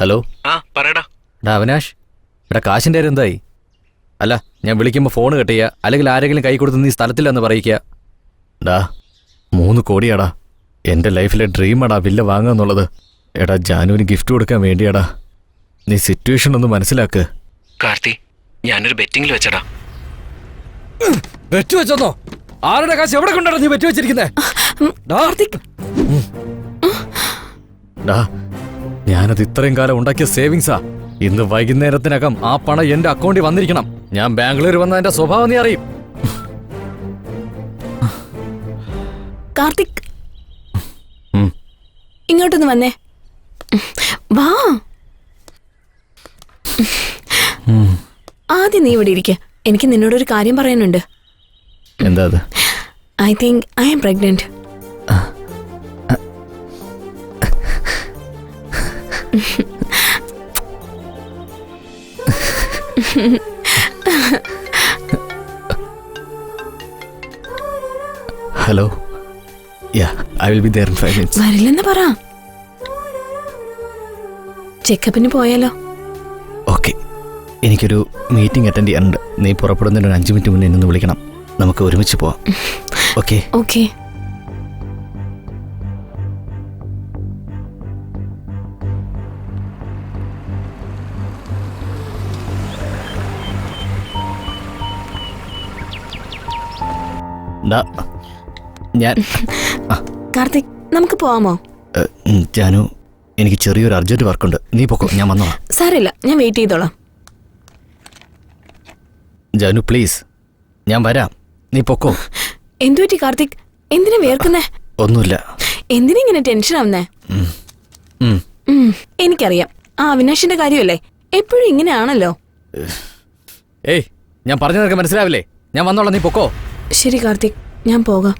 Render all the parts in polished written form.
Hello. ആ പറയടാ. അവിനാഷ്, ഇവിടെ കാശിൻ്റെ കാര്യം എന്തായി? അല്ല, ഞാൻ വിളിക്കുമ്പോൾ ഫോൺ കട്ട് ചെയ്യുക, അല്ലെങ്കിൽ ആരെങ്കിലും കൈ കൊടുത്ത് നീ സ്ഥലത്തില്ലെന്ന് പറയിക്കുക. 3 കോടിയാടാ. എൻ്റെ ലൈഫിലെ ഡ്രീമാടാ വില്ല വാങ്ങുക എന്നുള്ളത്. എടാ, ജാനുവിന് ഗിഫ്റ്റ് കൊടുക്കാൻ വേണ്ടിയാടാ. നീ സിറ്റുവേഷൻ ഒന്ന് മനസ്സിലാക്ക്. കാർത്തി, ഞാനൊരു ബെറ്റിംഗിൽ വെച്ചടാ. ബെറ്റ് വെച്ചോന്നോ? ആരുടെ കാശ് എവിടെ കൊണ്ടാണ് നീ ബെറ്റ് വെച്ചിരിക്കുന്നേ? ഞാനത് ഇത്രയും കാലം ഉണ്ടാക്കിയ സേവിങ്സാ. ഇന്ന് വൈകുന്നേരത്തിനകം ആ പണം എന്റെ അക്കൗണ്ടിൽ വന്നിരിക്കണം. ഞാൻ ബാംഗ്ലൂർ വന്ന എന്റെ സ്വഭാവം നീ അറിയും. കാർത്തിക്, ഇങ്ങോട്ടൊന്ന് വന്നേ. വാ. ആദ്യം നീ ഇവിടെ ഇരിക്ക. എനിക്ക് നിന്നോടൊരു കാര്യം പറയാനുണ്ട്. എന്താ അത്? I think I am pregnant. Hello. I will be there in 5 minutes. വരില്ലെന്ന് പറ. ചെക്കപ്പിന് പോയാലോ? ഓക്കെ, എനിക്കൊരു മീറ്റിംഗ് അറ്റൻഡ് ചെയ്യാനുണ്ട്. നീ പുറപ്പെടുന്നതിന് ഒരു 5 മിനിറ്റ് മുന്നേ നിന്ന് വിളിക്കണം. നമുക്ക് ഒരുമിച്ച് പോവാം. ഓക്കെ? ഓക്കെ. ഞാൻ കാർത്തിക്, നമുക്ക് പോവാമോ? ജാനു, എനിക്ക് ചെറിയൊരു അർജന്റ് വർക്കുണ്ട്. നീ പൊക്കോ, ഞാൻ വന്നോളാം. സാരമില്ല, ഞാൻ വെയിറ്റ് ചെയ്തോളാം. ജാനു പ്ലീസ്, ഞാൻ വരാം. നീ പൊക്കോ. എന്തുപറ്റി കാർത്തിക്? എന്തിനാ വേർക്കുന്നേ? ഒന്നുമില്ല. എന്തിനാ ഇങ്ങനെ ടെൻഷൻ ആവുന്നേ? എനിക്കറിയാം, ആ അവിനാഷിന്റെ കാര്യമല്ലേ, എപ്പോഴും ഇങ്ങനെയാണല്ലോ. ഏയ്, ഞാൻ പറഞ്ഞു നിനക്ക് മനസ്സിലാവില്ലേ? ഞാൻ വന്നോളാം, നീ പൊക്കോ. ശരി കാർത്തിക്, ഞാൻ പോകാം.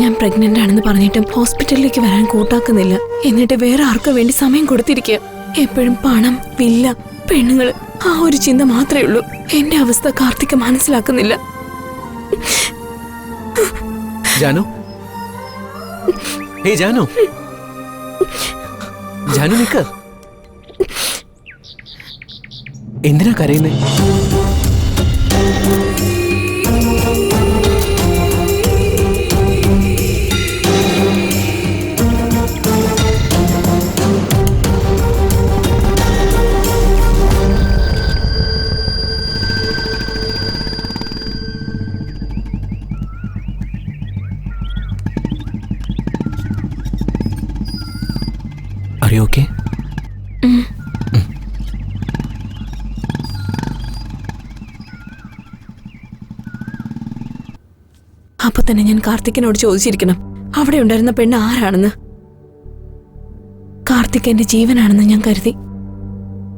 ഞാൻ പ്രഗ്നന്റ് ആണെന്ന് പറഞ്ഞിട്ടും ഹോസ്പിറ്റലിലേക്ക് വരാൻ കൂട്ടാക്കുന്നില്ല. എന്നിട്ട് വേറെ ആർക്കോ വേണ്ടി സമയം കൊടുത്തിരിക്കുക. എപ്പോഴും പണം, വില്ല, പെണ്ണുങ്ങൾ, ആ ഒരു ചിന്ത മാത്രമേ ഉള്ളൂ. എന്റെ അവസ്ഥ കാർത്തിക് മനസ്സിലാക്കുന്നില്ല. ജാനു, ഹേ ജാനു, ജാനു നിക്ക്. എന്തിനാ കരയുന്നേ? Are you okay? അപ്പൊ തന്നെ ഞാൻ കാർത്തിക്കിനോട് ചോദിച്ചിരിക്കണം അവിടെ ഉണ്ടായിരുന്ന പെണ്ണ് ആരാണെന്ന്. കാർത്തിക് എന്റെ ജീവനാണെന്ന് ഞാൻ കരുതി.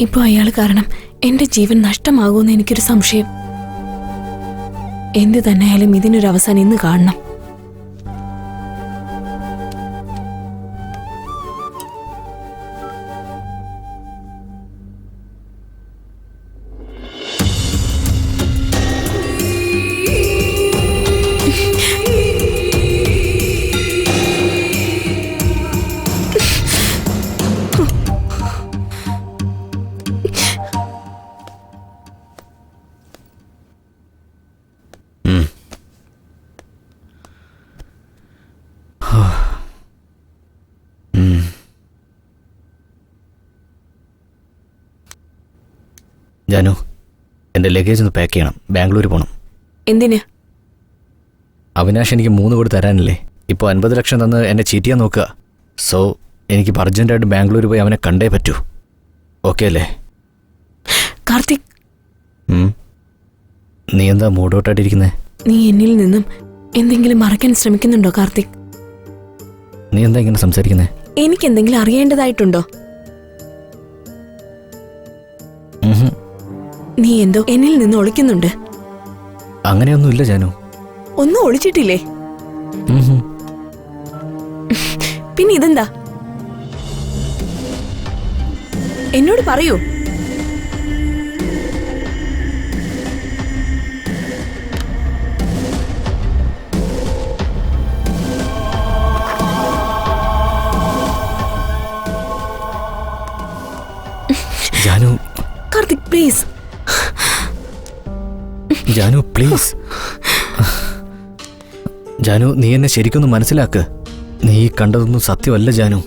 ഇപ്പൊ അയാൾ കാരണം എന്റെ ജീവൻ നഷ്ടമാകുമെന്ന് എനിക്കൊരു സംശയം. എന്ത് തന്നെയായാലും ഇതിനൊരു അവസാനം ഇന്ന് കാണണം. ജാനു, എൻ്റെ ലഗേജ് ഒന്ന് പാക്ക് ചെയ്യണം. ബാംഗ്ലൂർ പോകണം. എന്തിന്? അവിനാഷ് എനിക്ക് 3 കോടി തരാനില്ലേ? ഇപ്പോൾ 50 ലക്ഷം തന്ന് എന്നെ ചീറ്റ് ചെയ്യാൻ നോക്കുക. സോ എനിക്കിപ്പോൾ അർജൻറ്റായിട്ട് ബാംഗ്ലൂർ പോയി അവനെ കണ്ടേ പറ്റൂ. ഓക്കെ അല്ലേ? കാർത്തിക്, നീ എന്താ മൂഡൗട്ടായിട്ടിരിക്കുന്നേ? നീ എന്നിൽ നിന്നും എന്തെങ്കിലും മറയ്ക്കാൻ ശ്രമിക്കുന്നുണ്ടോ കാർത്തിക്? നീ എന്താ ഇങ്ങനെ സംസാരിക്കുന്നേ? എനിക്ക് എന്തെങ്കിലും അറിയേണ്ടതായിട്ടുണ്ടോ? നീ എന്തോ എന്നിൽ നിന്ന് ഒളിക്കുന്നുണ്ട്. അങ്ങനെയൊന്നുമില്ല ജാനു. ഒന്നും ഒളിച്ചിട്ടില്ലേ? പിന്നെ ഇതെന്താ? എന്നോട് പറയൂ. ജാനു, കാർത്തിക് പ്ലീസ്. ജാനു പ്ലീസ്. ജാനു, നീ എന്നെ ശരിക്കൊന്ന് മനസ്സിലാക്ക്. നീ കണ്ടതൊന്നും സത്യമല്ല ജാനു.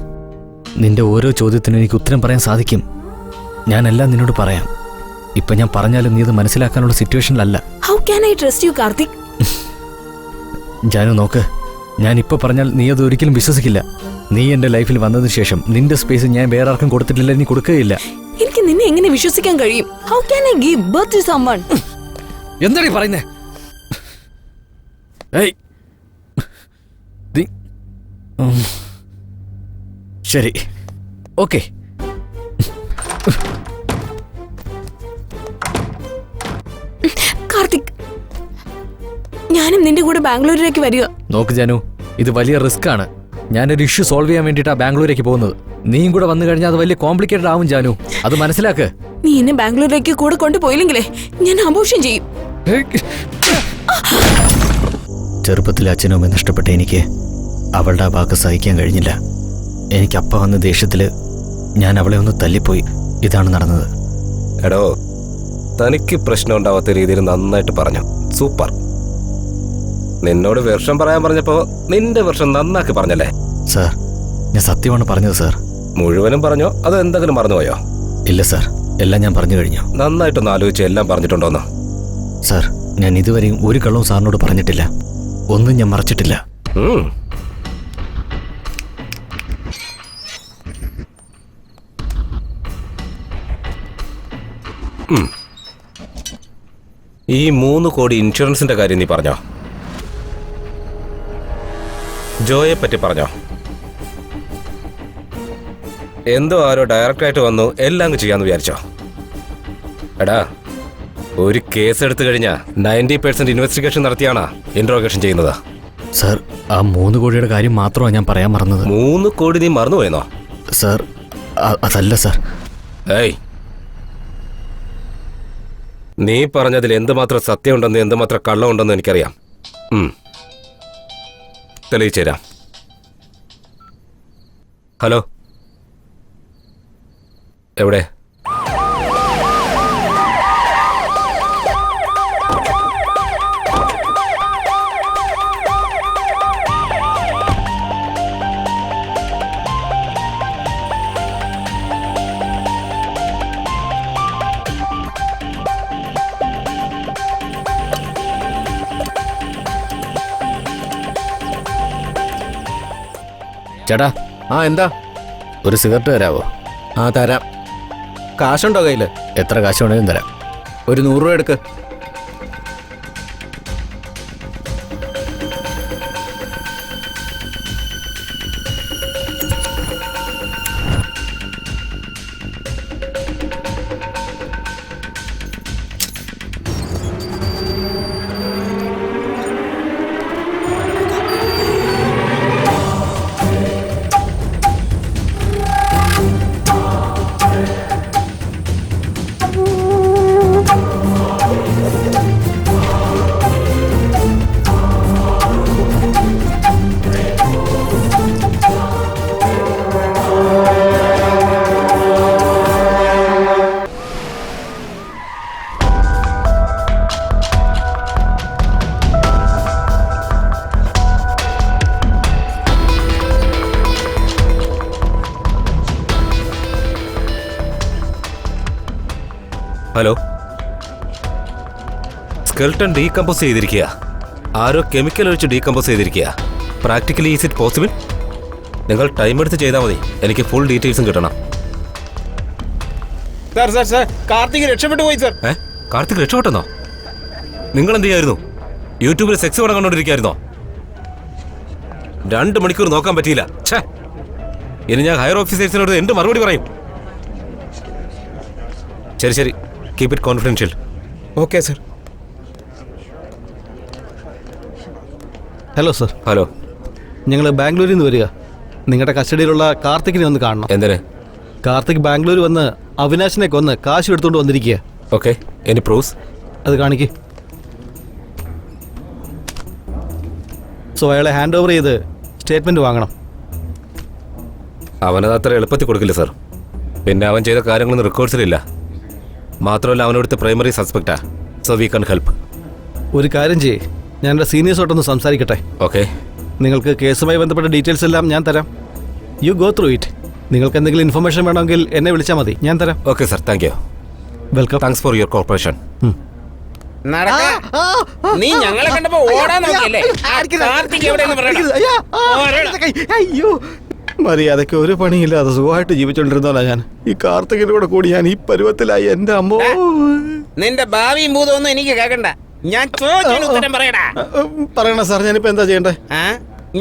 നിന്റെ ഓരോ ചോദ്യത്തിനും എനിക്ക് ഉത്തരം പറയാൻ സാധിക്കും. ഞാനെല്ലാം നിന്നോട് പറയാം. ഇപ്പൊ ഞാൻ പറഞ്ഞാലും നീ അത് മനസ്സിലാക്കാനുള്ള സിറ്റുവേഷനിലല്ല. How can I trust you Karthik? Janu നോക്ക്, ഞാൻ ഇപ്പൊ പറഞ്ഞാൽ നീ അത് ഒരിക്കലും വിശ്വസിക്കില്ല. നീ എന്റെ ലൈഫിൽ വന്നതിന് ശേഷം നിന്റെ സ്പേസ് ഞാൻ വേറെ ആർക്കും കൊടുത്തിട്ടില്ല, നീ കൊടുക്കുകയില്ല. എനിക്ക് നിന്നെ എങ്ങനെ വിശ്വസിക്കാൻ കഴിയും? How can I give birth to someone? എന്താണീ പറയുന്നേ? ശരി, ഓക്കെ. കാർത്തിക്, ഞാനും നിന്റെ കൂടെ ബാംഗ്ലൂരിലേക്ക് വരിക. നോക്ക് ജാനു, ഇത് വലിയ റിസ്ക് ആണ്. ഞാനൊരു ഇഷ്യൂ സോൾവ് ചെയ്യാൻ വേണ്ടിയിട്ടാണ് ബാംഗ്ലൂരേക്ക് പോകുന്നത്. നീയും കൂടെ വന്നു കഴിഞ്ഞാൽ അത് വലിയ കോംപ്ലിക്കേറ്റഡ് ആവും ജാനു, അത് മനസ്സിലാക്ക്. നീ എന്നെ ബാംഗ്ലൂരിലേക്ക് കൂടെ കൊണ്ടുപോയില്ലെങ്കിലേ ഞാൻ അബോർഷൻ ചെയ്യും. ചെറുപ്പത്തിൽ അച്ഛനും അമ്മയും നഷ്ടപ്പെട്ട എനിക്ക് അവളുടെ ആ വാക്ക് സഹിക്കാൻ കഴിഞ്ഞില്ല. എനിക്ക് അപ്പ വന്ന ദേഷ്യത്തില് ഞാൻ അവളെ ഒന്ന് തല്ലിപ്പോയി. ഇതാണ് നടന്നത്. എടോ, തനിക്ക് പ്രശ്നം ഉണ്ടാവാത്ത രീതിയിൽ നന്നായിട്ട് പറഞ്ഞു. സൂപ്പർ. നിന്നോട് വെർഷം പറയാൻ പറഞ്ഞപ്പോ നിന്റെ വെർഷം നന്നാക്കി പറഞ്ഞല്ലേ? സാർ, ഞാൻ സത്യമാണ് പറഞ്ഞത് സാർ. മുഴുവനും പറഞ്ഞോ അതോ എന്തെങ്കിലും മറന്നുപോയോ? ഇല്ല സാർ, എല്ലാം ഞാൻ പറഞ്ഞു കഴിഞ്ഞു. നന്നായിട്ടൊന്ന് ആലോചിച്ച് എല്ലാം പറഞ്ഞിട്ടുണ്ടോന്ന്? സാർ, ഞാൻ ഇതുവരെയും ഒരു കള്ളവും സാറിനോട് പറഞ്ഞിട്ടില്ല. ഒന്നും ഞാൻ മറച്ചിട്ടില്ല. ഈ 3 കോടി ഇൻഷുറൻസിന്റെ കാര്യം നീ പറഞ്ഞോ? ജോയെ പറ്റി പറഞ്ഞോ? എന്തോ ആരോ ഡയറക്റ്റായിട്ട് വന്നു എല്ലാം അങ്ങ് ചെയ്യാന്ന് വിചാരിച്ചോ? എടാ, ഒരു കേസ് എടുത്തു കഴിഞ്ഞാൽ 90% ഇൻവെസ്റ്റിഗേഷൻ നടത്തിയാണ് ഇൻട്രോഗേഷൻ ചെയ്യുന്നത്. സാർ, ആ 3 കോടിയുടെ കാര്യം മാത്രമാണ് ഞാൻ പറയാൻ മറന്നത്. 3 കോടി നീ മറന്നുപോയെന്നോ? സാർ, അതല്ല സാർ. ഏയ്, നീ പറഞ്ഞതിൽ എന്തുമാത്രം സത്യമുണ്ടെന്ന് എന്തുമാത്രം കള്ളമുണ്ടെന്ന് എനിക്കറിയാം. തെളിയിച്ചു തരാം. ഹലോ, എവിടെ? ചേട്ടാ, എന്താ? ഒരു സിഗരറ്റ് തരാവോ? തരാം. കാശുണ്ടോ കയ്യില്? എത്ര കാശ് വേണേലും തരാം. ഒരു 100 രൂപ എടുക്ക്. ഹലോ, സ്കെൽട്ടൺ ഡീകമ്പോസ് ചെയ്തിരിക്കുക. ആരോ കെമിക്കൽ ഒഴിച്ച് ഡീകമ്പോസ് ചെയ്തിരിക്കുക. Practically is it possible? നിങ്ങൾ ടൈം എടുത്ത് ചെയ്താൽ മതി. എനിക്ക് ഫുൾ ഡീറ്റെയിൽസും കിട്ടണം. കാർത്തിക് രക്ഷപ്പെട്ടു പോയി സാർ. കാർത്തിക് രക്ഷപ്പെട്ടെന്നോ? നിങ്ങൾ എന്ത് ചെയ്യായിരുന്നു? യൂട്യൂബിൽ സെക്സ് പടം കണ്ടോണ്ടിരിക്കായിരുന്നോ? 2 മണിക്കൂർ നോക്കാൻ പറ്റിയില്ല. ഛേ, ഇനി ഞാൻ ഹയർ ഓഫീസേഴ്സിനോട് എന്ത് മറുപടി പറയും? ശരി ശരി, keep it confidential. Okay sir. Hello sir. Hello, ഞങ്ങൾ ബാംഗ്ലൂരിൽ നിന്ന് വരിക. നിങ്ങളുടെ കസ്റ്റഡിയിലുള്ള കാർത്തികിനെ ഒന്ന് കാണണം. എന്തിന്? കാർത്തിക് ബാംഗ്ലൂർ വന്ന് അവിനാശിനെ കൊന്ന് കാശ് എടുത്തുകൊണ്ട് വന്നിരിക്കുക. Okay, any proofs? അത് കാണിക്ക്. സോ അയാളെ ഹാൻഡ് ഓവർ ചെയ്ത് സ്റ്റേറ്റ്മെന്റ് വാങ്ങണം. അവനത് അത്ര എളുപ്പത്തിൽ കൊടുക്കില്ല സാർ. പിന്നെ അവൻ ചെയ്ത കാര്യങ്ങളൊന്നും റെക്കോർഡ്സിലില്ല. മാത്രമല്ല അവനോടുത്തെ പ്രൈമറി സസ്പെക്റ്റാ. So we can help. ഒരു കാര്യം ചെയ്യേ, ഞാൻ എൻ്റെ സീനിയേഴ്സോട്ടൊന്ന് സംസാരിക്കട്ടെ. ഓക്കെ. നിങ്ങൾക്ക് കേസുമായി ബന്ധപ്പെട്ട ഡീറ്റെയിൽസ് എല്ലാം ഞാൻ തരാം. You go through it. നിങ്ങൾക്ക് എന്തെങ്കിലും ഇൻഫർമേഷൻ വേണമെങ്കിൽ എന്നെ വിളിച്ചാൽ മതി, ഞാൻ തരാം. Okay sir, thank you. Welcome. Thanks for your corporation. നടക്ക. നീ ഞങ്ങളെ കണ്ടപ്പോ ഓടാൻ നോക്കിയല്ലേ? കാർത്തിക് എവിടെയെന്ന് പറയണം. അയ്യോ, മര്യാദയ്ക്ക് ഒരു പണിയില്ലാതെ സുഖമായിട്ട് ജീവിച്ചോണ്ടിരുന്നോളാ ഞാൻ. ഈ കാർത്തികിന്റെ കൂടെ കൂടി ഞാൻ ഈ പരുവത്തിലായി. എന്റെ അമ്മോ. നിന്റെ ഭാവിയും ഭൂതമൊന്നും എനിക്ക് കേൾക്കണ്ട. ഞാൻ ചോദിച്ചതിന് ഉത്തരം പറയടാ. പറയണ സാർ, ഞാനിപ്പോ എന്താ ചെയ്യണ്ടേ?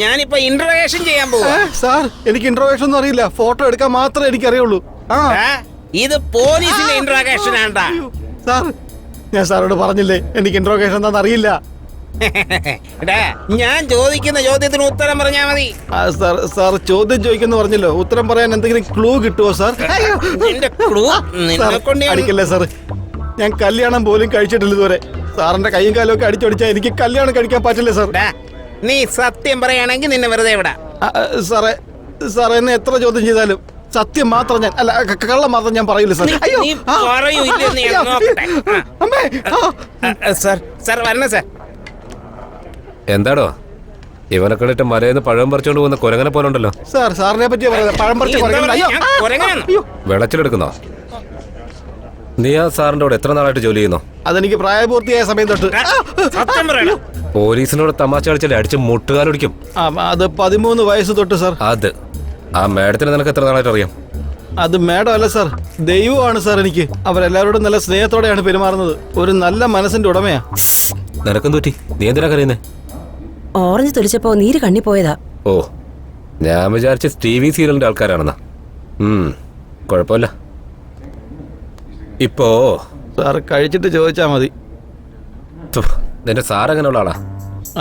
ഞാനിപ്പോ ഇന്റർവേഷൻ ചെയ്യാൻ പോവാ. സാർ, എനിക്ക് ഇന്റർവേഷൻ ഒന്നും അറിയില്ല. ഫോട്ടോ എടുക്കാൻ മാത്രമേ എനിക്ക് അറിയുള്ളൂ. ഇത് പോലീസിന്റെ ഇന്റർവേഷൻ ആണ്ടാ. സാർ, ഞാൻ സാറോട് പറഞ്ഞില്ലേ എനിക്ക് ഇന്റർവേഷൻ എന്താണെന്ന് അറിയില്ല. ഞാൻ ചോദിക്കുന്ന ചോദ്യത്തിന് ഉത്തരം പറഞ്ഞാ മതി. സാർ ചോദ്യം ചോദിക്കുന്നു പറഞ്ഞല്ലോ, ഉത്തരം പറയാൻ എന്തെങ്കിലും ക്ലൂ കിട്ടുമോ സാർ? അടിക്കല്ലേ സാർ, ഞാൻ കല്യാണം പോലും കഴിച്ചിട്ടില്ല ഇതുവരെ. സാറിന്റെ കൈയും കാലും ഒക്കെ അടിച്ചൊടിച്ചാൽ എനിക്ക് കല്യാണം കഴിക്കാൻ പറ്റില്ല സാർ. നീ സത്യം പറയുകയാണെങ്കിൽ നിന്നെ വെറുതെ വിടാം. സാറേ എന്നെ എത്ര ചോദ്യം ചെയ്താലും സത്യം മാത്രം ഞാൻ, അല്ല കള്ളം മാത്രം ഞാൻ പറയില്ല സാർ. എന്താടോ ഇവനെ കണ്ടിട്ട് മലയെന്ന് പഴം പറിച്ചോണ്ട് പോകുന്ന കുരങ്ങനെ പോലെ ഉണ്ടല്ലോ. സാർ, സാറിനെ പറ്റിയാ പറയുന്നത്. പഴം പറിച്ച് വെളച്ചിലെടുക്കുന്നോ? നീ ആ സാറിന്റെ കൂടെ എത്ര നാളായിട്ട് ജോലി ചെയ്യുന്നു? അതെനിക്ക് പ്രായപൂർത്തിയായ സമയം തൊട്ട്. പോലീസിനോട് തമാശ കളിച്ചാലേ അടിച്ച് മുട്ടുകാലൊടിക്കും. അത് 13 വയസ്സ് തൊട്ട് സാർ. അത് ആ മേഡത്തിന് നിനക്ക് എത്ര നാളായിട്ട് അറിയാം? അത് മേഡം അല്ല സാർ, ദൈവമാണ് സാർ. എനിക്ക് അവരെല്ലാവരോടും നല്ല സ്നേഹത്തോടെയാണ് പെരുമാറുന്നത്. ഒരു നല്ല മനസ്സിന്റെ ഉടമയാ. നിനക്കും തൂറ്റി, നീ എന്തിനാ കറിയുന്നേ? ഓറഞ്ച് തൊലിച്ചപ്പോ നീര് കണ്ണി പോയതാ. ഓ, ഞാൻ വിചാരിച്ച TV സീരിയലിന്റെ ആൾക്കാരാണെന്നാ. കുഴപ്പമില്ല. ഇപ്പോ സാർ കഴിച്ചിട്ട് ചോദിച്ചാ മതി. നിന്റെ സാർ എങ്ങനെയുള്ള ആളാ?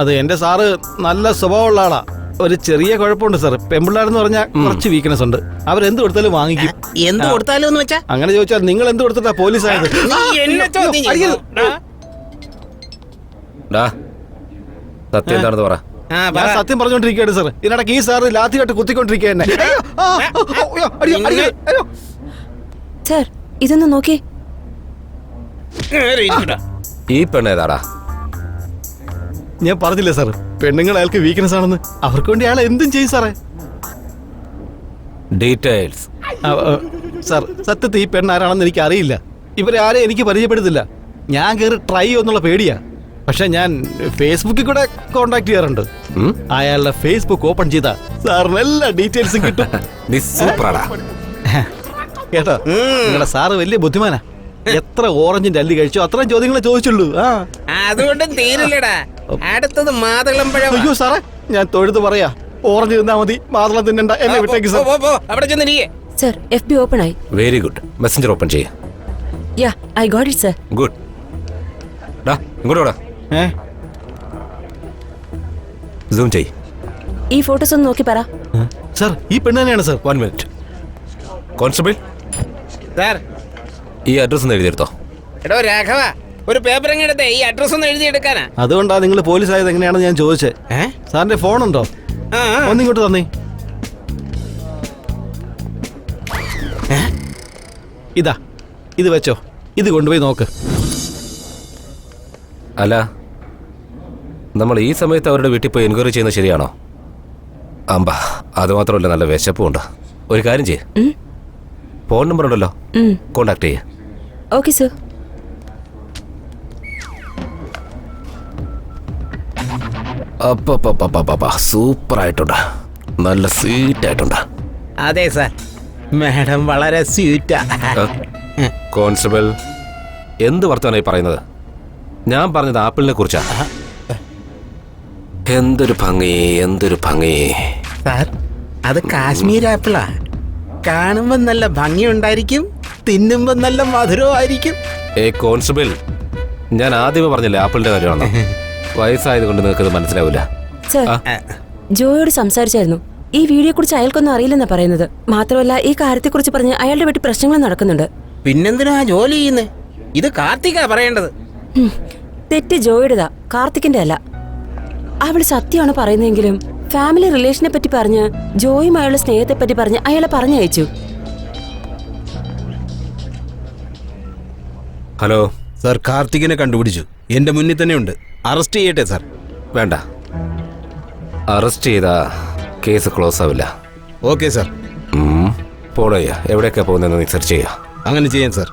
അത് എന്റെ സാറ് നല്ല സ്വഭാവമുള്ള ആളാ. ഒരു ചെറിയ കുഴപ്പമുണ്ട് സാർ. പെമ്പിള്ളാരെന്ന് പറഞ്ഞാൽ കുറച്ച് വീക്ക്നെസ് ഉണ്ട്. അവരെന്ത് കൊടുത്താലും വാങ്ങിക്കും. എന്ത് കൊടുത്താലും എന്ന് വെച്ചാ? അങ്ങനെ ചോദിച്ചാൽ നിങ്ങൾ എന്ത് കൊടുത്തിട്ടാ പോലീസ് ആയത്? സത്യം എന്താണെന്ന് പറ. ഞാൻ സത്യം പറഞ്ഞോണ്ടിരിക്കുകയാണ് സാർ. ഇതിനിടയ്ക്ക് ഈ സാറ് ലാത്തിയായിട്ട് കുത്തിക്കൊണ്ടിരിക്കുക തന്നെ. സാർ, ഇതൊന്ന് നോക്കി. ഈ പെണ്ണേതാടാ? ഞാൻ പറഞ്ഞില്ലേ സാർ, പെണ്ണുങ്ങൾ അയാൾക്ക് വീക്ക്നെസ് ആണെന്ന്. അവർക്ക് വേണ്ടി അയാൾ എന്തും ചെയ്യും സാറേ. ഡീറ്റെയിൽസ് സാർ, സത്യത്തിൽ ഈ പെണ്ണാരാണെന്ന് എനിക്ക് അറിയില്ല. ഇവരെ ആരെയും എനിക്ക് പരിചയപ്പെടുത്തില്ല. ഞാൻ കയറി ട്രൈ ചെയ്യുന്നുള്ള പേടിയാ. പക്ഷെ ഞാൻ ഫേസ്ബുക്കിൽ കൂടെ കോണ്ടാക്ട് ചെയ്യാറുണ്ട്. അയാളുടെ ഫേസ്ബുക്ക് ഓപ്പൺ ചെയ്താ സാറിന് എല്ലാ ഡീറ്റെയിൽസും കിട്ടും. കേട്ടോ, നിങ്ങളുടെ സാറ് വലിയ ബുദ്ധിമാനാ. എത്ര ഓറഞ്ചിന്റെ അല്ലി കഴിച്ചോ അത്രയും ചോദ്യങ്ങളെ ചോദിച്ചുള്ളൂ. അതുകൊണ്ടും തീരില്ലടാ. അടുത്തത് മാതളം പഴം. അയ്യോ സാറേ, ഞാൻ തൊഴുത് പറയാ, ഓറഞ്ച് തിന്നാ മതി, മാതളം തിന്നണ്ട. എന്നെ വിട്ടേക്ക് സാർ. അവിടെ ചെന്നിരിക്കേ. സർ, FB ഓപ്പൺ ആയി. Very good. മെസ്സഞ്ചർ ഓപ്പൺ ചെയ്യ. Yeah, I got it sir. Good. ഇങ്ങോട്ട് വാടാ. സൂം ചെയ്. ഈ ഫോട്ടോസ് ഒന്ന് നോക്കി പറ. സാർ, ഈ പെണ്ണ് തന്നെയാണ് സാർ. 1 മിനിറ്റ്. കോൺസ്റ്റബിൾ സാർ, ഈ അഡ്രസ് ഒന്ന് എഴുതിയെടുത്തോ. എടോ രാഘവ, ഒരു പേപ്പർ എങ്ങനെടുത്തേ ഈ അഡ്രസ് ഒന്ന് എഴുതിയെടുക്കാനാ. അതുകൊണ്ടാ നിങ്ങൾ പോലീസ് ആയത് എങ്ങനെയാണെന്ന് ഞാൻ ചോദിച്ചേ. സാറിന്റെ ഫോണുണ്ടോ? ഒന്നിങ്ങോട്ട് തന്നേ. ഇതാ, ഇത് വെച്ചോ. ഇത് കൊണ്ടുപോയി നോക്ക്. അല്ല, നമ്മൾ ഈ സമയത്ത് അവരുടെ വീട്ടിൽ പോയി എൻക്വയറി ചെയ്യുന്നത് ശരിയാണോ? അമ്പാ, അത് മാത്രമല്ല, നല്ല വിശപ്പുണ്ട്. ഒരു കാര്യം ചെയ്യ്, ഫോൺ നമ്പർ ഉണ്ടല്ലോ, കോണ്ടാക്ട് ചെയ്യ. Okay sir. സൂപ്പർ ആയിട്ടുണ്ട്, നല്ല സ്വീറ്റ് ആയിട്ടുണ്ട്. അതെ സാർ, മാഡം വളരെ സ്വീറ്റാ. കോൺസ്റ്റബിൾ, എന്ത് വർത്തമാനായി പറയുന്നത്? ഞാൻ പറഞ്ഞത് ആപ്പിളിനെ കുറിച്ചാ. എന്തൊരു ഭംഗി, എന്തൊരു ഭംഗി. സാർ, അത് കാശ്മീർ ആപ്പിളാ. കാണുമ്പോ നല്ല ഭംഗിയുണ്ടായിരിക്കും, തിന്നുമ്പോ നല്ല മധുരമായിരിക്കും. കോൺസ്റ്റബിൾ, ഞാൻ ആദ്യമേ പറഞ്ഞില്ലേ ആപ്പിളിന്റെ കാര്യമാണോ? വയസ്സായത് കൊണ്ട് നിങ്ങൾക്കത് മനസ്സിലാവില്ല. സർ, ജോയോട് സംസാരിച്ചായിരുന്നു. ഈ വീഡിയോയെ കുറിച്ച് അയാൾക്കൊന്നും അറിയില്ലെന്നാ പറയുന്നത്. മാത്രമല്ല ഈ കാര്യത്തെക്കുറിച്ച് പറഞ്ഞ് അയാളുടെ വീട്ടിൽ പ്രശ്നങ്ങൾ നടക്കുന്നുണ്ട്. പിന്നെന്തിനാ ജോലി ചെയ്യുന്നേ? ഇത് കാർത്തികാ പറയേണ്ടത്. തെറ്റ് ജോയുടേതാ, കാർത്തിക്കിന്റെ അല്ല. അവള് സത്യമാണ് പറയുന്നതെങ്കിലും ഫാമിലി റിലേഷനെ പറ്റി പറഞ്ഞ് ജോയുമായുള്ള സ്നേഹത്തെ പറ്റി പറഞ്ഞ് അയാളെ പറഞ്ഞയച്ചു. ഹലോ സാർ, കാർത്തികിനെ കണ്ടുപിടിച്ചു. എന്റെ മുന്നിൽ തന്നെ ഉണ്ട്. അറസ്റ്റ് ചെയ്യട്ടെ സാർ? വേണ്ട, അറസ്റ്റ് ചെയ്താ കേസ് ക്ലോസ് ആവില്ല. ഓക്കെ സാർ, പോണയ്യ, എവിടെയൊക്കെ പോകുന്നതെന്ന് നീ സെർച്ച് ചെയ്യാം. അങ്ങനെ ചെയ്യാം സാർ.